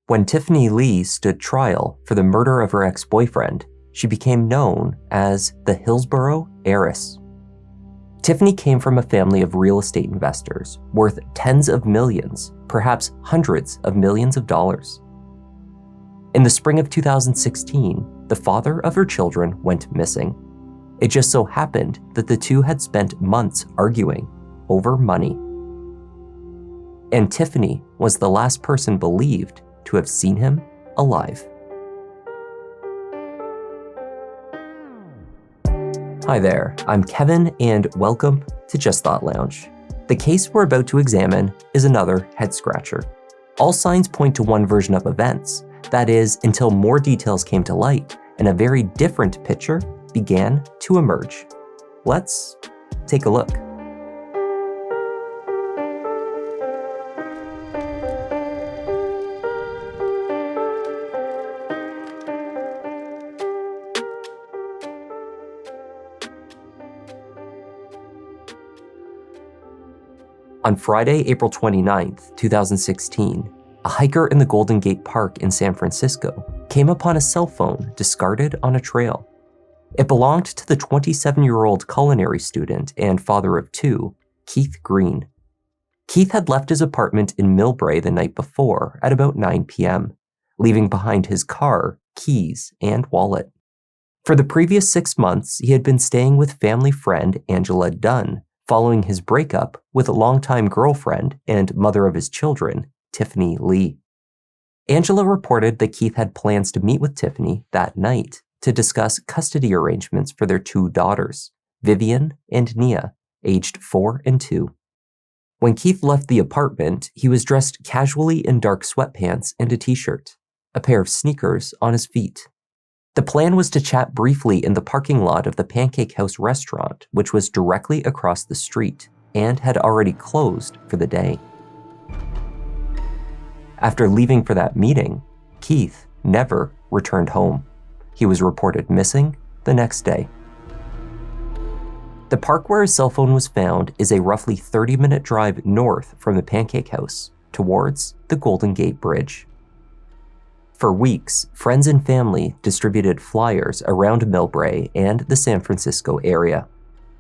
When Tiffany Li stood trial for the murder of her ex-boyfriend, she became known as the Hillsborough Heiress. Tiffany came from a family of real estate investors worth tens of millions, perhaps hundreds of millions of dollars. In the spring of 2016, the father of her children went missing. It just so happened that the two had spent months arguing over money. And Tiffany was the last person believed to have seen him alive. Hi there, I'm Kevin and welcome to Just Thought Lounge. The case we're about to examine is another head-scratcher. All signs point to one version of events, that is, until more details came to light and a very different picture began to emerge. Let's take a look. On Friday, April 29th, 2016, a hiker in the Golden Gate Park in San Francisco came upon a cell phone discarded on a trail. It belonged to the 27-year-old culinary student and father of two, Keith Green. Keith had left his apartment in Millbrae the night before at about 9 p.m., leaving behind his car, keys, and wallet. For the previous 6 months, he had been staying with family friend Angela Dunn, following his breakup with a longtime girlfriend and mother of his children, Tiffany Li. Angela reported that Keith had plans to meet with Tiffany that night to discuss custody arrangements for their two daughters, Vivian and Nia, aged 4 and 2. When Keith left the apartment, he was dressed casually in dark sweatpants and a t-shirt, a pair of sneakers on his feet. The plan was to chat briefly in the parking lot of the Pancake House restaurant, which was directly across the street and had already closed for the day. After leaving for that meeting, Keith never returned home. He was reported missing the next day. The park where his cell phone was found is a roughly 30-minute drive north from the Pancake House, towards the Golden Gate Bridge. For weeks, friends and family distributed flyers around Millbrae and the San Francisco area,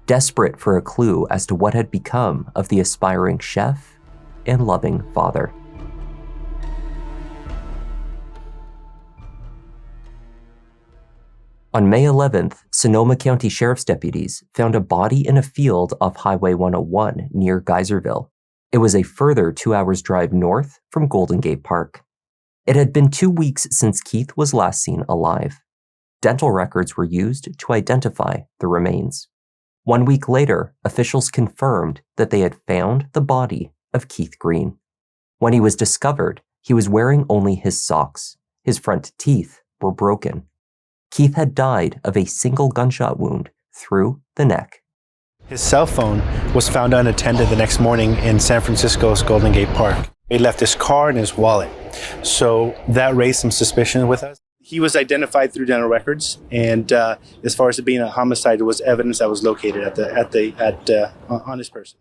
desperate for a clue as to what had become of the aspiring chef and loving father. On May 11th, Sonoma County Sheriff's deputies found a body in a field off Highway 101 near Geyserville. It was a further 2 hours drive north from Golden Gate Park. It had been 2 weeks since Keith was last seen alive. Dental records were used to identify the remains. 1 week later, officials confirmed that they had found the body of Keith Green. When he was discovered, he was wearing only his socks. His front teeth were broken. Keith had died of a single gunshot wound through the neck. His cell phone was found unattended the next morning in San Francisco's Golden Gate Park. He left his car and his wallet. So that raised some suspicion with us. He was identified through dental records, and as far as it being a homicide, there was evidence that was located on his person.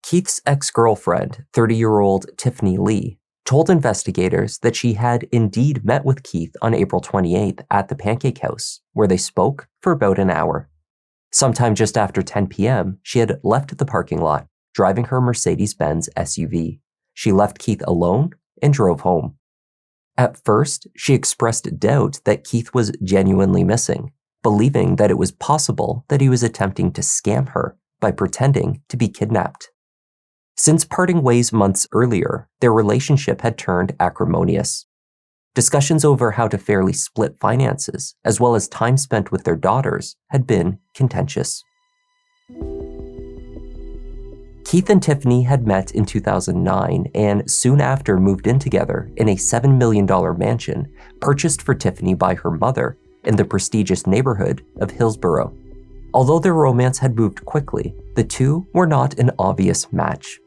Keith's ex-girlfriend, 30-year-old Tiffany Li, told investigators that she had indeed met with Keith on April 28th at the Pancake House, where they spoke for about an hour. Sometime just after 10 p.m., she had left the parking lot, driving her Mercedes-Benz SUV. She left Keith alone and drove home. At first, she expressed doubt that Keith was genuinely missing, believing that it was possible that he was attempting to scam her by pretending to be kidnapped. Since parting ways months earlier, their relationship had turned acrimonious. Discussions over how to fairly split finances, as well as time spent with their daughters, had been contentious. Keith and Tiffany had met in 2009 and soon after moved in together in a $7 million mansion purchased for Tiffany by her mother in the prestigious neighborhood of Hillsborough. Although their romance had moved quickly, the two were not an obvious match.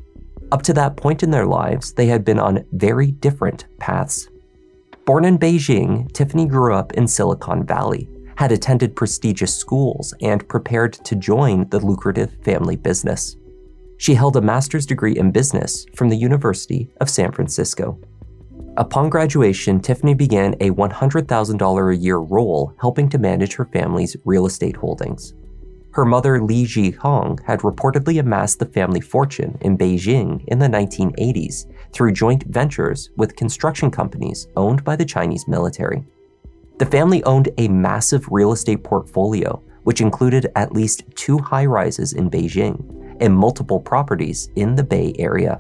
Up to that point in their lives, they had been on very different paths. Born in Beijing, Tiffany grew up in Silicon Valley, had attended prestigious schools, and prepared to join the lucrative family business. She held a master's degree in business from the University of San Francisco. Upon graduation, Tiffany began a $100,000 a year role helping to manage her family's real estate holdings. Her mother, Li Ji-hong, had reportedly amassed the family fortune in Beijing in the 1980s through joint ventures with construction companies owned by the Chinese military. The family owned a massive real estate portfolio, which included at least 2 high-rises in Beijing and multiple properties in the Bay Area.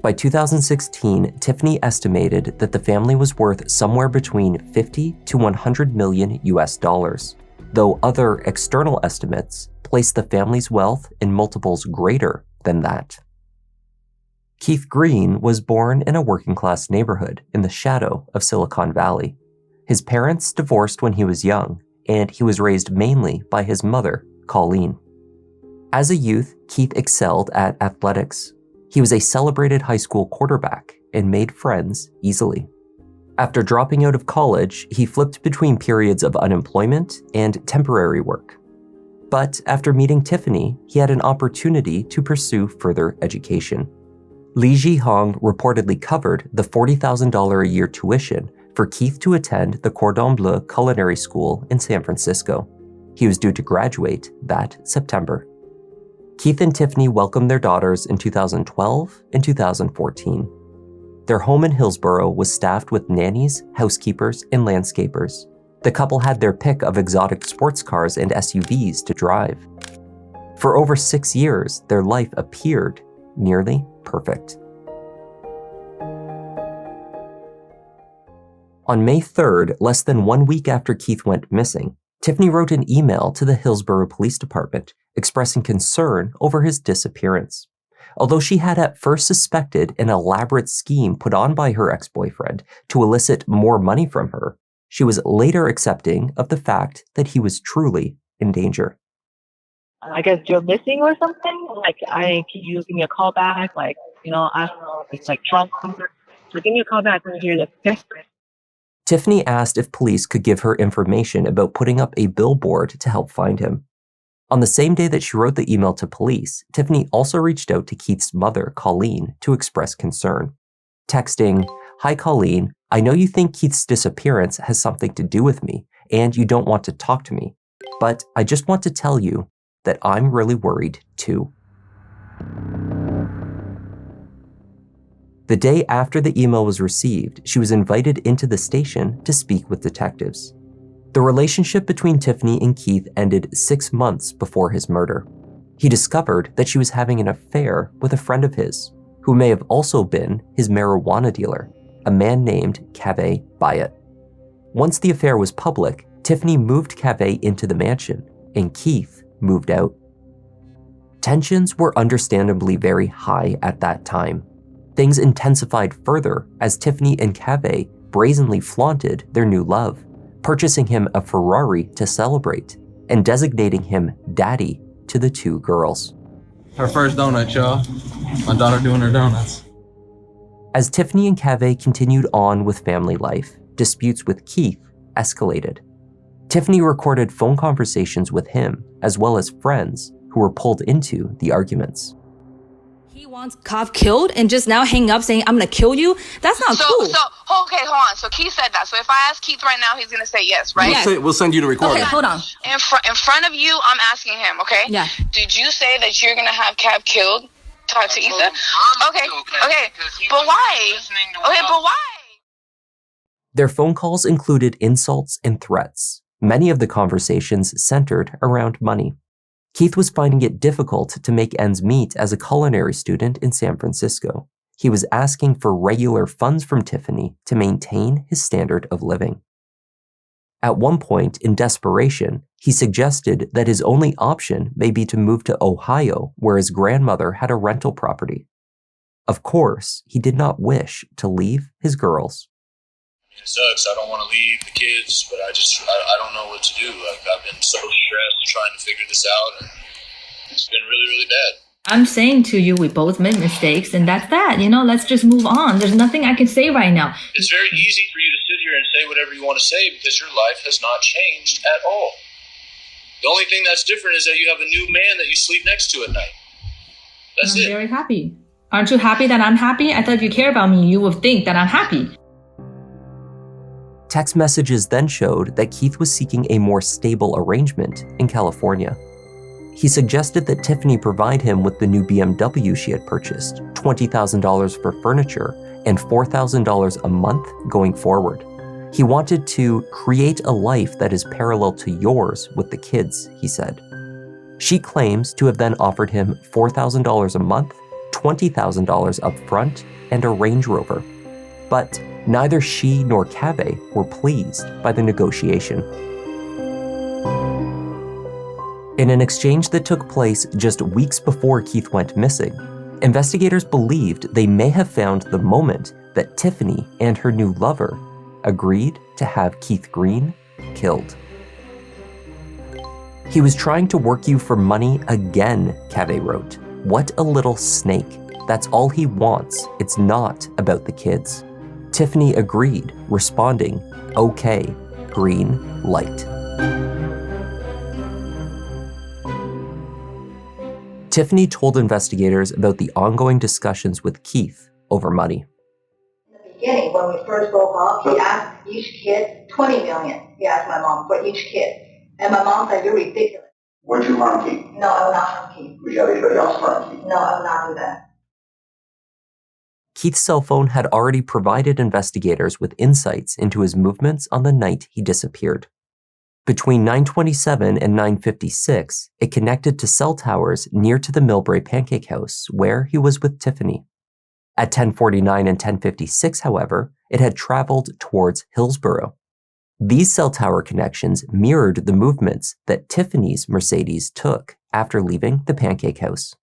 By 2016, Tiffany estimated that the family was worth somewhere between 50 to 100 million US dollars, though other external estimates place the family's wealth in multiples greater than that. Keith Green was born in a working-class neighborhood in the shadow of Silicon Valley. His parents divorced when he was young, and he was raised mainly by his mother, Colleen. As a youth, Keith excelled at athletics. He was a celebrated high school quarterback and made friends easily. After dropping out of college, he flipped between periods of unemployment and temporary work. But after meeting Tiffany, he had an opportunity to pursue further education. Li Ji-hong reportedly covered the $40,000 a year tuition for Keith to attend the Cordon Bleu Culinary School in San Francisco. He was due to graduate that September. Keith and Tiffany welcomed their daughters in 2012 and 2014. Their home in Hillsborough was staffed with nannies, housekeepers, and landscapers. The couple had their pick of exotic sports cars and SUVs to drive. For over 6 years, their life appeared nearly perfect. On May 3rd, less than 1 week after Keith went missing, Tiffany wrote an email to the Hillsborough Police Department expressing concern over his disappearance. Although she had at first suspected an elaborate scheme put on by her ex-boyfriend to elicit more money from her, she was later accepting of the fact that he was truly in danger. I guess you're missing or something? Like, can you give me a call back? Like, I don't know, if it's like Trump. So give me a call back when you hear this. Tiffany asked if police could give her information about putting up a billboard to help find him. On the same day that she wrote the email to police, Tiffany also reached out to Keith's mother, Colleen, to express concern. Texting, "Hi Colleen, I know you think Keith's disappearance has something to do with me, and you don't want to talk to me, but I just want to tell you that I'm really worried too." The day after the email was received, she was invited into the station to speak with detectives. The relationship between Tiffany and Keith ended 6 months before his murder. He discovered that she was having an affair with a friend of his, who may have also been his marijuana dealer, a man named Cave Bayat. Once the affair was public, Tiffany moved Cave into the mansion, and Keith moved out. Tensions were understandably very high at that time. Things intensified further as Tiffany and Cave brazenly flaunted their new love, purchasing him a Ferrari to celebrate and designating him daddy to the 2 girls. Her first donut, y'all. My daughter doing her donuts. As Tiffany and Cave continued on with family life, disputes with Keith escalated. Tiffany recorded phone conversations with him, as well as friends who were pulled into the arguments. He wants Cobb killed and just now hang up saying, "I'm gonna kill you"? That's not cool. Okay, hold on. So Keith said that. So if I ask Keith right now, he's gonna say yes, right? Yes. We'll send you the recording. Okay, hold on. In front of you, I'm asking him, okay? Yeah. Did you say that you're gonna have Cab killed? Talk to Issa? Okay. But why? Okay, but why? Their phone calls included insults and threats. Many of the conversations centered around money. Keith was finding it difficult to make ends meet as a culinary student in San Francisco. He was asking for regular funds from Tiffany to maintain his standard of living. At one point, in desperation, he suggested that his only option may be to move to Ohio, where his grandmother had a rental property. Of course, he did not wish to leave his girls. It sucks. I don't want to leave the kids, but I don't know what to do. I've been so stressed trying to figure this out, and it's been really, really bad. I'm saying to you, we both made mistakes, and that's that. Let's just move on. There's nothing I can say right now. It's very easy for you to sit here and say whatever you want to say because your life has not changed at all. The only thing that's different is that you have a new man that you sleep next to at night. That's it. I'm very happy. Aren't you happy that I'm happy? I thought if you care about me, you would think that I'm happy. Text messages then showed that Keith was seeking a more stable arrangement in California. He suggested that Tiffany provide him with the new BMW she had purchased, $20,000 for furniture, and $4,000 a month going forward. He wanted to create a life that is parallel to yours with the kids, he said. She claims to have then offered him $4,000 a month, $20,000 up front, and a Range Rover. But neither she nor Cave were pleased by the negotiation. In an exchange that took place just weeks before Keith went missing, investigators believed they may have found the moment that Tiffany and her new lover agreed to have Keith Green killed. "He was trying to work you for money again," Cave wrote. "What a little snake. That's all he wants. It's not about the kids." Tiffany agreed, responding, "Okay, green light." Tiffany told investigators about the ongoing discussions with Keith over money. In the beginning, when we first broke off, he asked each kid $20 million. He asked my mom for each kid. And my mom said, "You're ridiculous." Would you harm Keith? No, I will not harm Keith. Would you have anybody else harm Keith? No, I will not do that. Keith's cell phone had already provided investigators with insights into his movements on the night he disappeared. Between 9:27 and 9:56, it connected to cell towers near to the Millbrae Pancake House, where he was with Tiffany. At 10:49 and 10:56, however, it had traveled towards Hillsborough. These cell tower connections mirrored the movements that Tiffany's Mercedes took after leaving the Pancake House.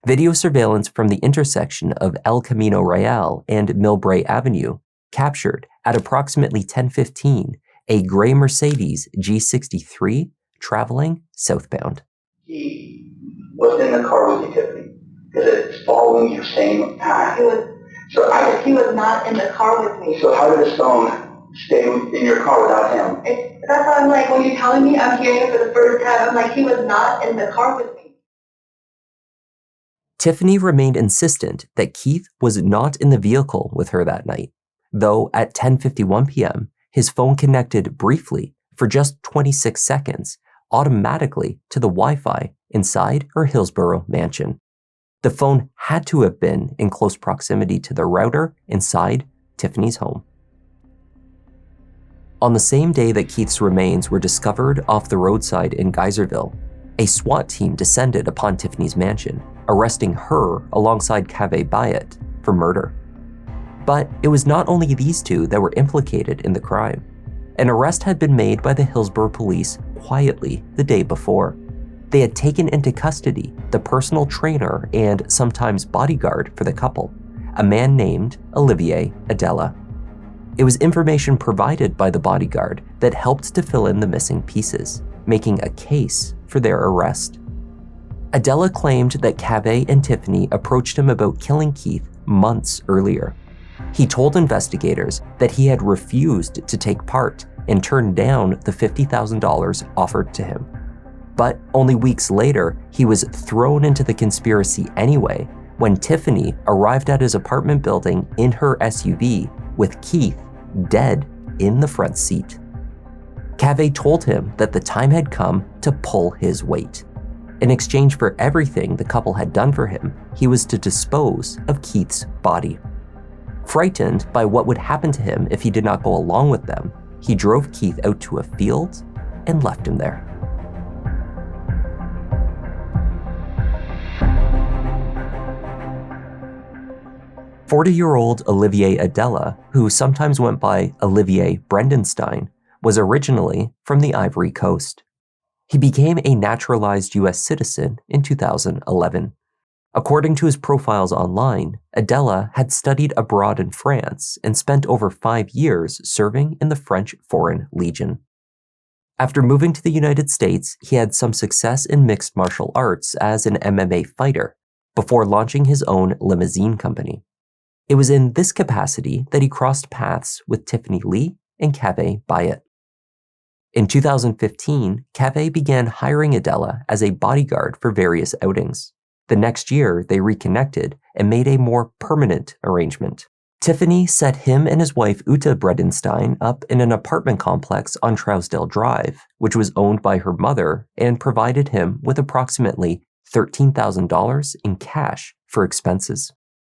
Video surveillance from the intersection of El Camino Real and Millbrae Avenue captured at approximately 10:15 a gray Mercedes G63 traveling southbound. He was in the car with you, Tiffany, because it's following your same path. He was not in the car with me. So how did his phone stay in your car without him? That's why I'm like, when you're telling me, I'm hearing it for the first time, I'm like, he was not in the car with me. Tiffany remained insistent that Keith was not in the vehicle with her that night, though at 10:51 p.m., his phone connected briefly for just 26 seconds automatically to the Wi-Fi inside her Hillsborough mansion. The phone had to have been in close proximity to the router inside Tiffany's home. On the same day that Keith's remains were discovered off the roadside in Geyserville, a SWAT team descended upon Tiffany's mansion, arresting her alongside Cave Bayet for murder. But it was not only these two that were implicated in the crime. An arrest had been made by the Hillsborough police quietly the day before. They had taken into custody the personal trainer and sometimes bodyguard for the couple, a man named Olivier Adela. It was information provided by the bodyguard that helped to fill in the missing pieces, making a case for their arrest. Adela claimed that Cave and Tiffany approached him about killing Keith months earlier. He told investigators that he had refused to take part and turned down the $50,000 offered to him. But only weeks later, he was thrown into the conspiracy anyway when Tiffany arrived at his apartment building in her SUV with Keith dead in the front seat. Cave told him that the time had come to pull his weight. In exchange for everything the couple had done for him, he was to dispose of Keith's body. Frightened by what would happen to him if he did not go along with them, he drove Keith out to a field and left him there. "40-year-old Olivier Adela, who sometimes went by Olivier Brendenstein, was originally from the Ivory Coast. He became a naturalized US citizen in 2011. According to his profiles online, Adela had studied abroad in France and spent over 5 years serving in the French Foreign Legion. After moving to the United States, he had some success in mixed martial arts as an MMA fighter before launching his own limousine company. It was in this capacity that he crossed paths with Tiffany Li and Cave Bayet. In 2015, Cave began hiring Adela as a bodyguard for various outings. The next year, they reconnected and made a more permanent arrangement. Tiffany set him and his wife Uta Bredenstein up in an apartment complex on Trousdale Drive, which was owned by her mother, and provided him with approximately $13,000 in cash for expenses.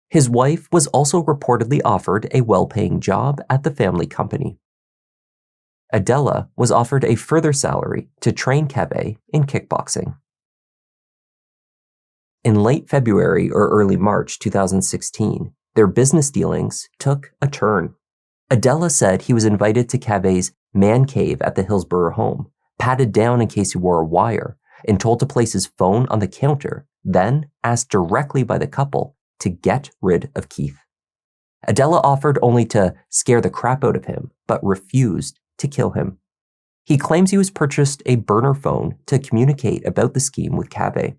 His wife was also reportedly offered a well-paying job at the family company. Adela was offered a further salary to train Cave in kickboxing. In late February or early March 2016, their business dealings took a turn. Adela said he was invited to Cave's man cave at the Hillsborough home, patted down in case he wore a wire, and told to place his phone on the counter, then asked directly by the couple to get rid of Keith. Adela offered only to scare the crap out of him, but refused to kill him. He claims he was purchased a burner phone to communicate about the scheme with Cave.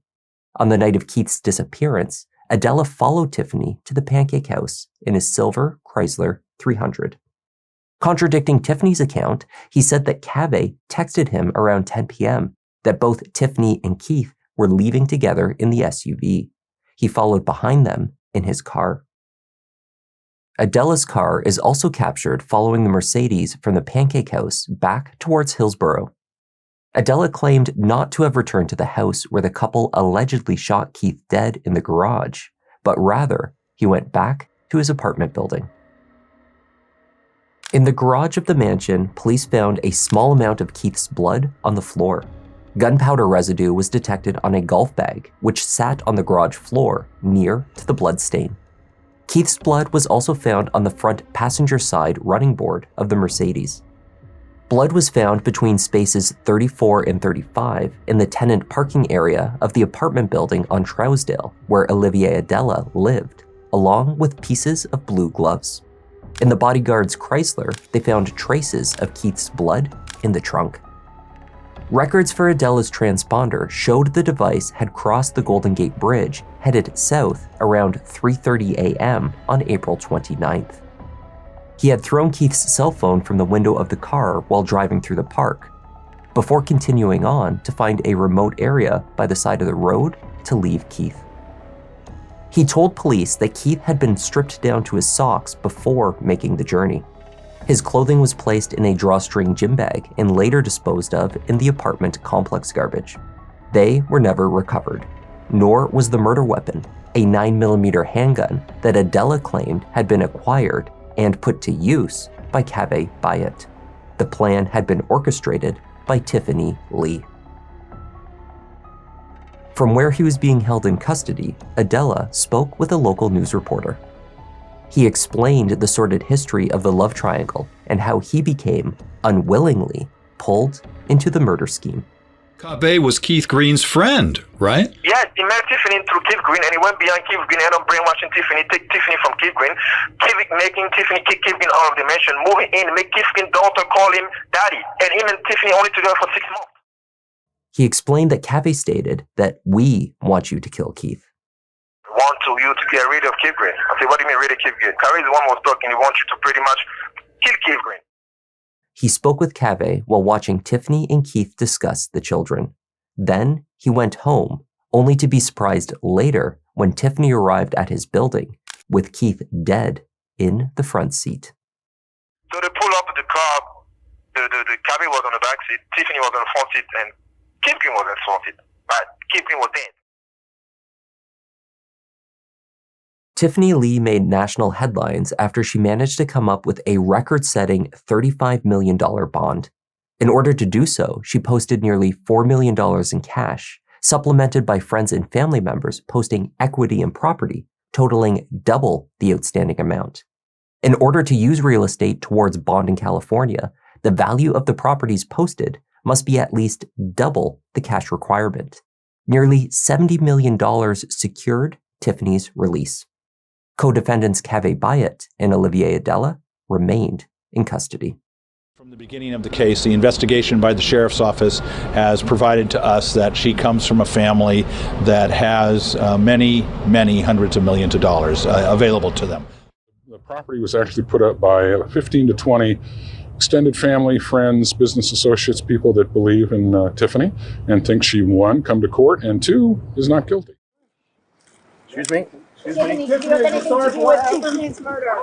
On the night of Keith's disappearance, Adela followed Tiffany to the Pancake House in his silver Chrysler 300. Contradicting Tiffany's account, he said that Cave texted him around 10 p.m. that both Tiffany and Keith were leaving together in the SUV. He followed behind them in his car. Adela's car is also captured following the Mercedes from the Pancake House back towards Hillsborough. Adela claimed not to have returned to the house where the couple allegedly shot Keith dead in the garage, but rather he went back to his apartment building. In the garage of the mansion, police found a small amount of Keith's blood on the floor. Gunpowder residue was detected on a golf bag, which sat on the garage floor near to the blood stain. Keith's blood was also found on the front passenger side running board of the Mercedes. Blood was found between spaces 34 and 35 in the tenant parking area of the apartment building on Trousdale, where Olivier Adela lived, along with pieces of blue gloves. In the bodyguard's Chrysler, they found traces of Keith's blood in the trunk. Records for Adela's transponder showed the device had crossed the Golden Gate Bridge, headed south around 3:30 a.m. on April 29th. He had thrown Keith's cell phone from the window of the car while driving through the park, before continuing on to find a remote area by the side of the road to leave Keith. He told police that Keith had been stripped down to his socks before making the journey. His clothing was placed in a drawstring gym bag and later disposed of in the apartment complex garbage. They were never recovered, nor was the murder weapon, a 9mm handgun that Adela claimed had been acquired and put to use by Cave Bayet. The plan had been orchestrated by Tiffany Li. From where he was being held in custody, Adela spoke with a local news reporter. He explained the sordid history of the love triangle and how he became, unwillingly, pulled into the murder scheme. Cave was Keith Green's friend, right? Yes, he met Tiffany through Keith Green, and he went beyond Keith Green, ended up brainwashing Tiffany, take Tiffany from Keith Green, making Tiffany kick Keith Green out of the mansion, moving in, make Keith Green's daughter call him daddy, and him and Tiffany only together for 6 months. He explained that Cave stated that we want you to kill Keith. Want you to get rid of Keith Green. I said, what do you mean rid of Keith Green? Cave is the one who was talking, he wants you to pretty much kill Keith Green. He spoke with Cave while watching Tiffany and Keith discuss the children. Then he went home, only to be surprised later when Tiffany arrived at his building, with Keith dead in the front seat. So they pull up the car, the Cave was on the back seat, Tiffany was on the front seat, and Keith Green was on the front seat. But Keith Green was dead. Tiffany Li made national headlines after she managed to come up with a record-setting $35 million bond. In order to do so, she posted nearly $4 million in cash, supplemented by friends and family members posting equity in property, totaling double the outstanding amount. In order to use real estate towards bond in California, the value of the properties posted must be at least double the cash requirement. Nearly $70 million secured Tiffany's release. Co-defendants Cave Bayet and Olivier Adela remained in custody. From the beginning of the case, the investigation by the sheriff's office has provided to us that she comes from a family that has many hundreds of millions of dollars available to them. The property was actually put up by 15 to 20 extended family, friends, business associates, people that believe in Tiffany and think she, one, come to court, and two, is not guilty. Excuse me? Tiffany, do you have anything to do with Tiffany's murder?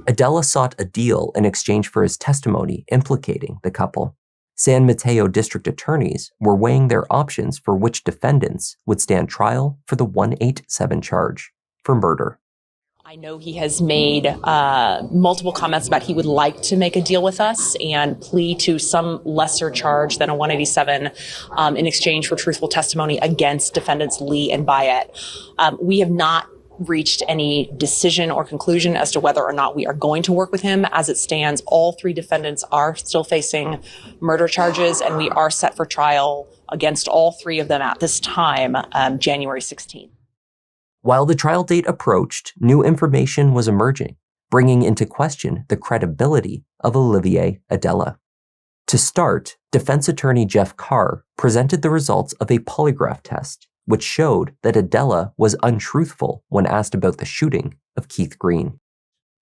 Adela sought a deal in exchange for his testimony implicating the couple. San Mateo district attorneys were weighing their options for which defendants would stand trial for the 187 charge for murder. I know he has made multiple comments about he would like to make a deal with us and plea to some lesser charge than a 187 in exchange for truthful testimony against defendants Li and Bayet. We have not reached any decision or conclusion as to whether or not we are going to work with him. As it stands, all three defendants are still facing murder charges, and we are set for trial against all three of them at this time, January 16th. While the trial date approached, new information was emerging, bringing into question the credibility of Olivier Adela. To start, defense attorney Jeff Carr presented the results of a polygraph test, which showed that Adela was untruthful when asked about the shooting of Keith Green.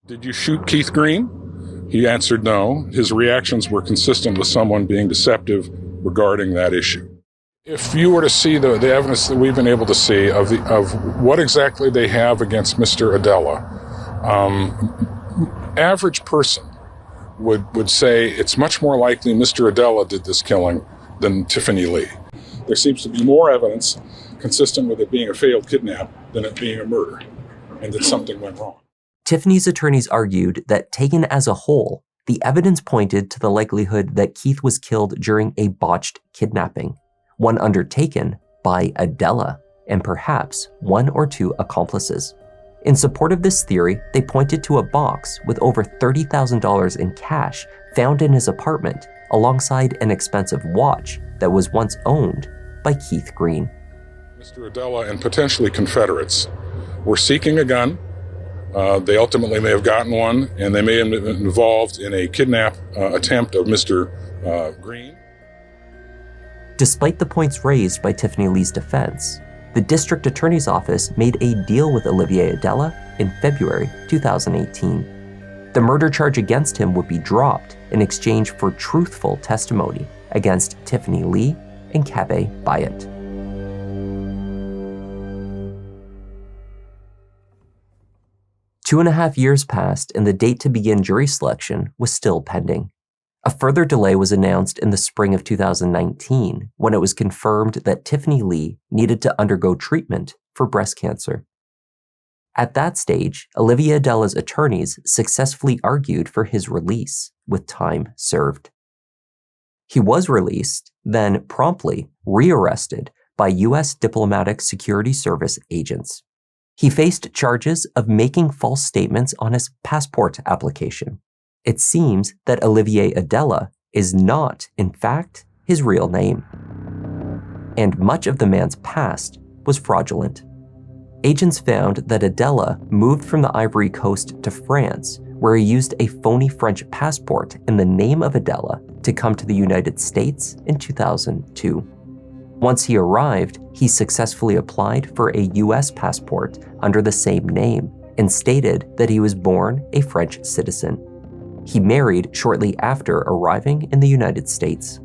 Did you shoot Keith Green? He answered no. His reactions were consistent with someone being deceptive regarding that issue. If you were to see the evidence that we've been able to see of what exactly they have against Mr. Adela, average person would say it's much more likely Mr. Adela did this killing than Tiffany Li. There seems to be more evidence consistent with it being a failed kidnap than it being a murder, and that something went wrong. Tiffany's attorneys argued that taken as a whole, the evidence pointed to the likelihood that Keith was killed during a botched kidnapping, one undertaken by Adela and perhaps one or two accomplices. In support of this theory, they pointed to a box with over $30,000 in cash found in his apartment alongside an expensive watch that was once owned by Keith Green. Mr. Adela and potentially Confederates were seeking a gun. They ultimately may have gotten one, and they may have been involved in a kidnap attempt of Mr. Green. Despite the points raised by Tiffany Li's defense, the district attorney's office made a deal with Olivier Adela in February 2018. The murder charge against him would be dropped in exchange for truthful testimony against Tiffany Li and Kabe Bayet. Two and a half years passed, and the date to begin jury selection was still pending. A further delay was announced in the spring of 2019 when it was confirmed that Tiffany Li needed to undergo treatment for breast cancer. At that stage, Olivier Adela's attorneys successfully argued for his release with time served. He was released, then promptly rearrested by U.S. Diplomatic Security Service agents. He faced charges of making false statements on his passport application. It seems that Olivier Adela is not, in fact, his real name. And much of the man's past was fraudulent. Agents found that Adela moved from the Ivory Coast to France, where he used a phony French passport in the name of Adela to come to the United States in 2002. Once he arrived, he successfully applied for a U.S. passport under the same name and stated that he was born a French citizen. He married shortly after arriving in the United States.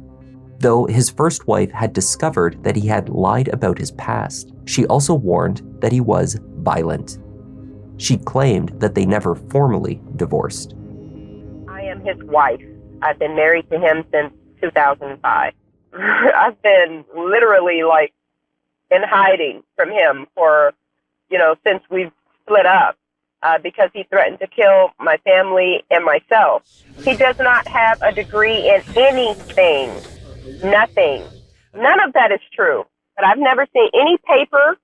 Though his first wife had discovered that he had lied about his past, she also warned that he was violent. She claimed that they never formally divorced. I am his wife. I've been married to him since 2005. I've been literally in hiding from him for, since we've split up. Because he threatened to kill my family and myself. He does not have a degree in anything. Nothing. None of that is true. But I've never seen any paper.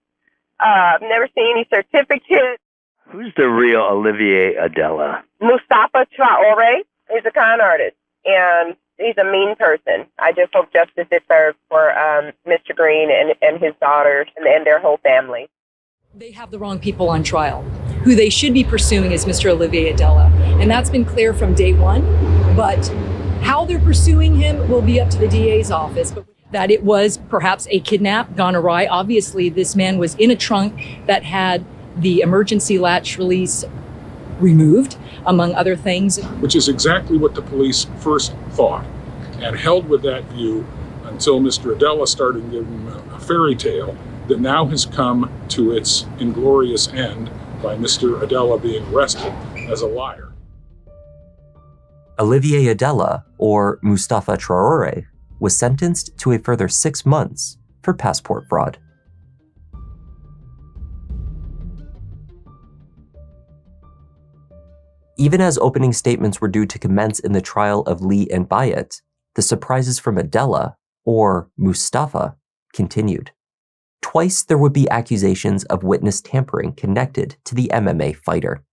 I've never seen any certificate. Who's the real Olivier Adela? Mustafa Traore. He's a con artist. And he's a mean person. I just hope justice is served for Mr. Green and his daughters and their whole family. They have the wrong people on trial. Who they should be pursuing is Mr. Olivier Adela. And that's been clear from day one. But how they're pursuing him will be up to the DA's office. But that it was perhaps a kidnap gone awry. Obviously, this man was in a trunk that had the emergency latch release removed, among other things. Which is exactly what the police first thought and held with that view until Mr. Adela started giving him a fairy tale that now has come to its inglorious end by Mr. Adela being arrested as a liar. Olivier Adela, or Mustafa Traore, was sentenced to a further 6 months for passport fraud. Even as opening statements were due to commence in the trial of Li and Bayat, the surprises from Adela, or Mustafa, continued. Twice there would be accusations of witness tampering connected to the MMA fighter.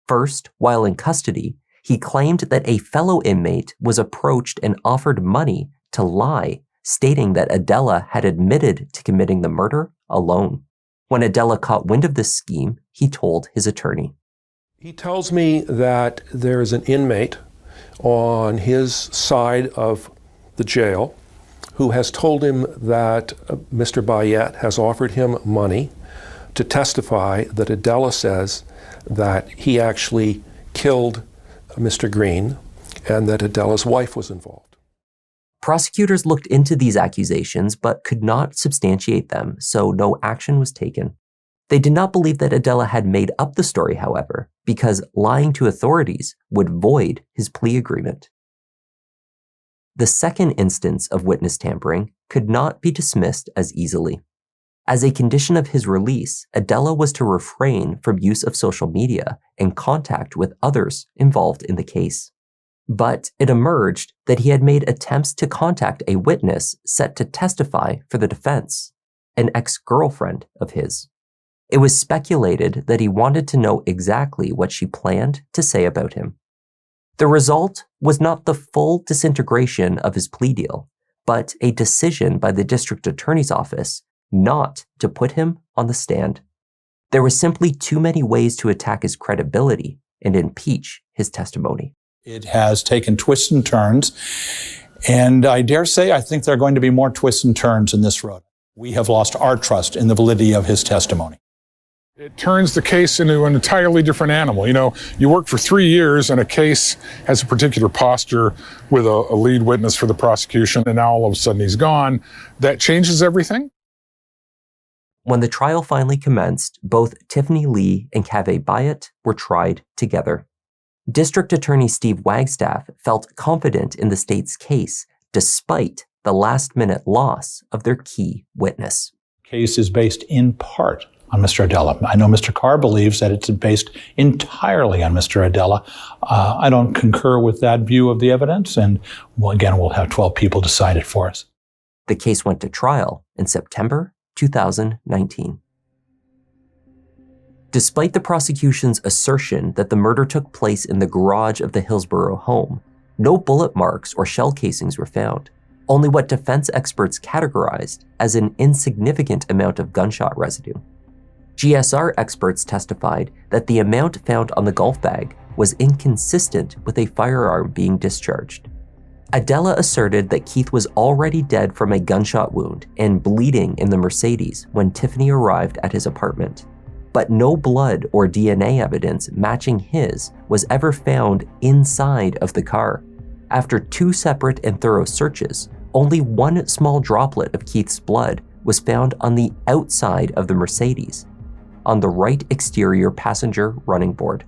First, while in custody, he claimed that a fellow inmate was approached and offered money to lie, stating that Adela had admitted to committing the murder alone. When Adela caught wind of this scheme, he told his attorney. He tells me that there is an inmate on his side of the jail who has told him that Mr. Bayat has offered him money to testify that Adela says that he actually killed Mr. Green and that Adela's wife was involved. Prosecutors looked into these accusations but could not substantiate them, so no action was taken. They did not believe that Adela had made up the story, however, because lying to authorities would void his plea agreement. The second instance of witness tampering could not be dismissed as easily. As a condition of his release, Adela was to refrain from use of social media and contact with others involved in the case. But it emerged that he had made attempts to contact a witness set to testify for the defense, an ex-girlfriend of his. It was speculated that he wanted to know exactly what she planned to say about him. The result was not the full disintegration of his plea deal, but a decision by the district attorney's office not to put him on the stand. There were simply too many ways to attack his credibility and impeach his testimony. It has taken twists and turns, and I dare say I think there are going to be more twists and turns in this road. We have lost our trust in the validity of his testimony. It turns the case into an entirely different animal. You know, you work for 3 years and a case has a particular posture with a lead witness for the prosecution, and now all of a sudden he's gone. That changes everything. When the trial finally commenced, both Tiffany Li and Kaveh Bayat were tried together. District Attorney Steve Wagstaff felt confident in the state's case despite the last-minute loss of their key witness. The case is based in part on Mr. Adela. I know Mr. Carr believes that it's based entirely on Mr. Adela. I don't concur with that view of the evidence, and we'll have 12 people decide it for us. The case went to trial in September 2019. Despite the prosecution's assertion that the murder took place in the garage of the Hillsborough home, no bullet marks or shell casings were found, only what defense experts categorized as an insignificant amount of gunshot residue. GSR experts testified that the amount found on the golf bag was inconsistent with a firearm being discharged. Adela asserted that Keith was already dead from a gunshot wound and bleeding in the Mercedes when Tiffany arrived at his apartment, but no blood or DNA evidence matching his was ever found inside of the car. After 2 separate and thorough searches, only one small droplet of Keith's blood was found on the outside of the Mercedes, on the right exterior passenger running board.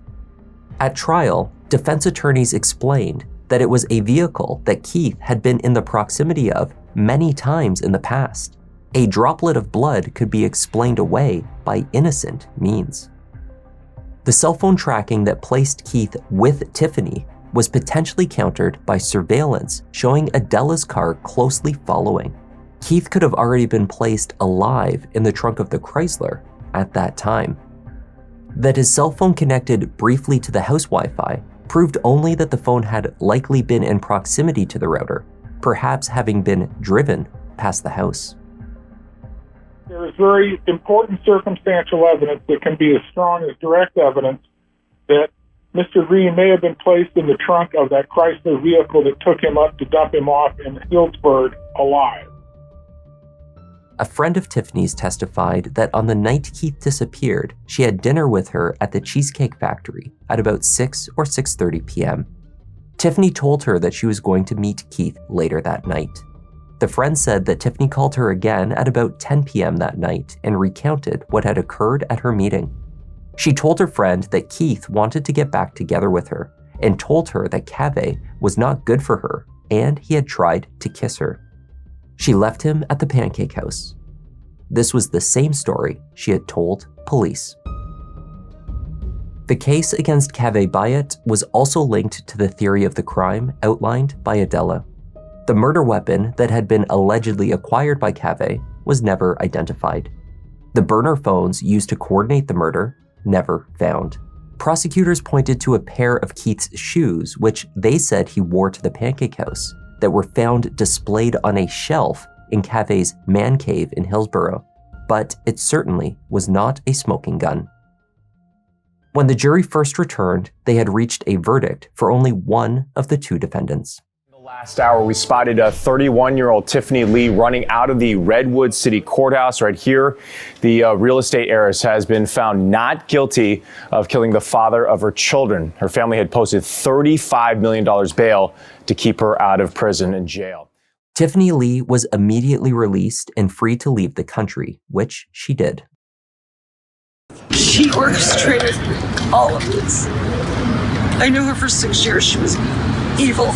At trial, defense attorneys explained that it was a vehicle that Keith had been in the proximity of many times in the past. A droplet of blood could be explained away by innocent means. The cell phone tracking that placed Keith with Tiffany was potentially countered by surveillance showing Adela's car closely following. Keith could have already been placed alive in the trunk of the Chrysler at that time. That his cell phone connected briefly to the house Wi-Fi proved only that the phone had likely been in proximity to the router, perhaps having been driven past the house. There is very important circumstantial evidence that can be as strong as direct evidence that Mr. Green may have been placed in the trunk of that Chrysler vehicle that took him up to dump him off in Hillsborough alive. A friend of Tiffany's testified that on the night Keith disappeared, she had dinner with her at the Cheesecake Factory at about 6 or 6:30 p.m. Tiffany told her that she was going to meet Keith later that night. The friend said that Tiffany called her again at about 10 p.m. that night and recounted what had occurred at her meeting. She told her friend that Keith wanted to get back together with her and told her that Cave was not good for her and he had tried to kiss her. She left him at the Pancake House. This was the same story she had told police. The case against Cave Bayat was also linked to the theory of the crime outlined by Adela. The murder weapon that had been allegedly acquired by Cave was never identified. The burner phones used to coordinate the murder, never found. Prosecutors pointed to a pair of Keith's shoes, which they said he wore to the Pancake House, that were found displayed on a shelf in Cave's man cave in Hillsborough, but it certainly was not a smoking gun. When the jury first returned, they had reached a verdict for only one of the two defendants. Last hour, we spotted a 31-year-old Tiffany Li running out of the Redwood City Courthouse right here. The real estate heiress has been found not guilty of killing the father of her children. Her family had posted $35 million bail to keep her out of prison and jail. Tiffany Li was immediately released and free to leave the country, which she did. She orchestrated all of this. I knew her for 6 years. She was evil.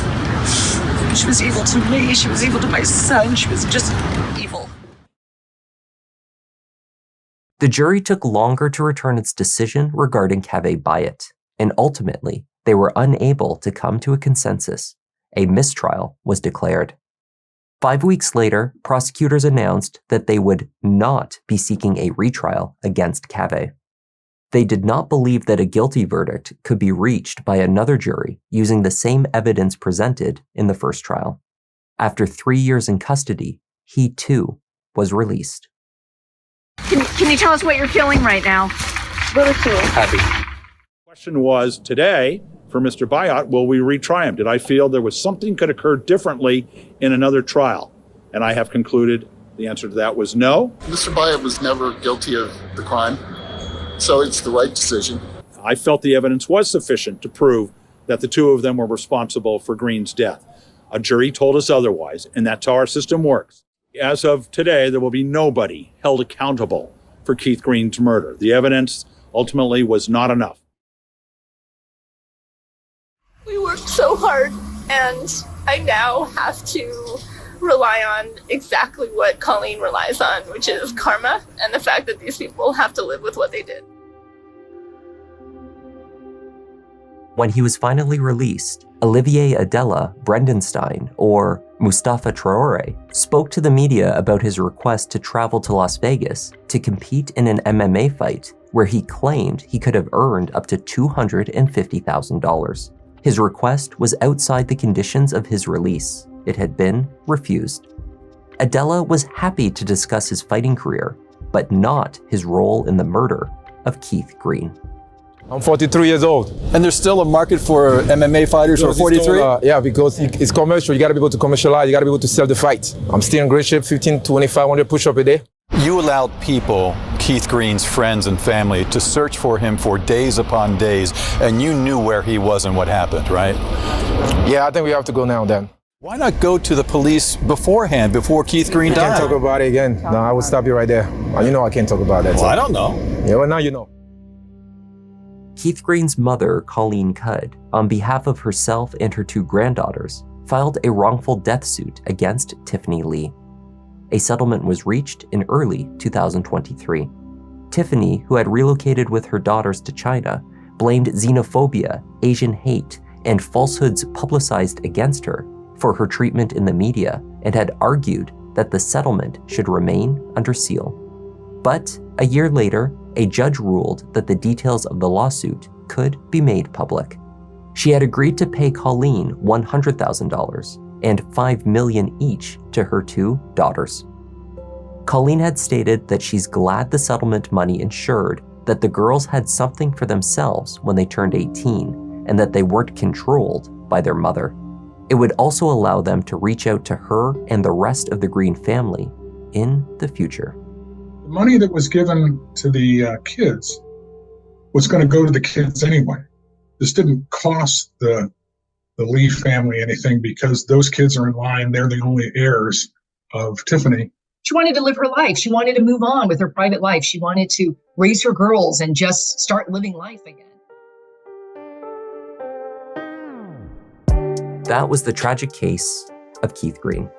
She was evil to me. She was evil to my son. She was just evil. The jury took longer to return its decision regarding Cave Bayat, and ultimately, they were unable to come to a consensus. A mistrial was declared. 5 weeks later, prosecutors announced that they would not be seeking a retrial against Cave. They did not believe that a guilty verdict could be reached by another jury using the same evidence presented in the first trial. After 3 years in custody, he too was released. Can you tell us what you're feeling right now? Really feeling happy. The question was today for Mr. Bayat, will we retry him? Did I feel there was something could occur differently in another trial? And I have concluded the answer to that was no. Mr. Bayat was never guilty of the crime. So it's the right decision. I felt the evidence was sufficient to prove that the two of them were responsible for Green's death. A jury told us otherwise, and that's how our system works. As of today, there will be nobody held accountable for Keith Green's murder. The evidence ultimately was not enough. We worked so hard, and I now have to rely on exactly what Colleen relies on, which is karma and the fact that these people have to live with what they did. When he was finally released, Olivier Adela Brendenstein, or Mustafa Traore, spoke to the media about his request to travel to Las Vegas to compete in an MMA fight where he claimed he could have earned up to $250,000. His request was outside the conditions of his release. It had been refused. Adela was happy to discuss his fighting career, but not his role in the murder of Keith Green. I'm 43 years old. And there's still a market for MMA fighters who are 43? Yeah, because it's commercial. You got to be able to commercialize. You got to be able to sell the fight. I'm still in great shape, 15 to 2,500 push-up a day. You allowed people, Keith Green's friends and family, to search for him for days upon days, and you knew where he was and what happened, right? Yeah, I think we have to go now then. Why not go to the police beforehand, before Keith Green died? I can't talk about it again. No, I will stop you right there. You know I can't talk about that. Well, I don't know. Yeah, well, now you know. Keith Green's mother, Colleen Cudd, on behalf of herself and her two granddaughters, filed a wrongful death suit against Tiffany Li. A settlement was reached in early 2023. Tiffany, who had relocated with her daughters to China, blamed xenophobia, Asian hate, and falsehoods publicized against her for her treatment in the media and had argued that the settlement should remain under seal. But a year later, a judge ruled that the details of the lawsuit could be made public. She had agreed to pay Colleen $100,000 and $5 million each to her two daughters. Colleen had stated that she's glad the settlement money ensured that the girls had something for themselves when they turned 18 and that they weren't controlled by their mother. It would also allow them to reach out to her and the rest of the Green family in the future. The money that was given to the kids was going to go to the kids anyway. This didn't cost the Lee family anything because those kids are in line. They're the only heirs. of Tiffany. She wanted to live her life. She wanted to move on with her private life. She wanted to raise her girls and just start living life again. That was the tragic case of Keith Green.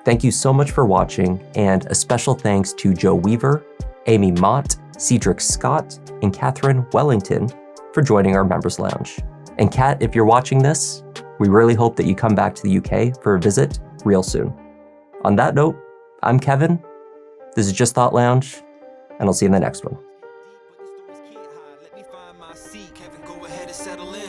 Thank you so much for watching, and a special thanks to Joe Weaver, Amy Mott, Cedric Scott, and Catherine Wellington for joining our Members Lounge. And Kat, if you're watching this, we really hope that you come back to the UK for a visit real soon. On that note, I'm Kevin. This is Just Thought Lounge, and I'll see you in the next one.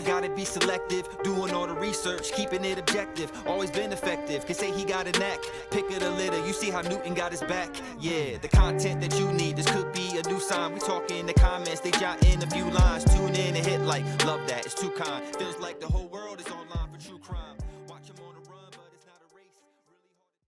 Gotta be selective, doing all the research, keeping it objective, always been effective, can say he got a knack, pick of the litter, you see how Newton got his back, yeah, the content that you need, this could be a new sign, we talk in the comments, they jot in a few lines, tune in and hit like, love that, it's too kind, feels like the whole world is online for true crime.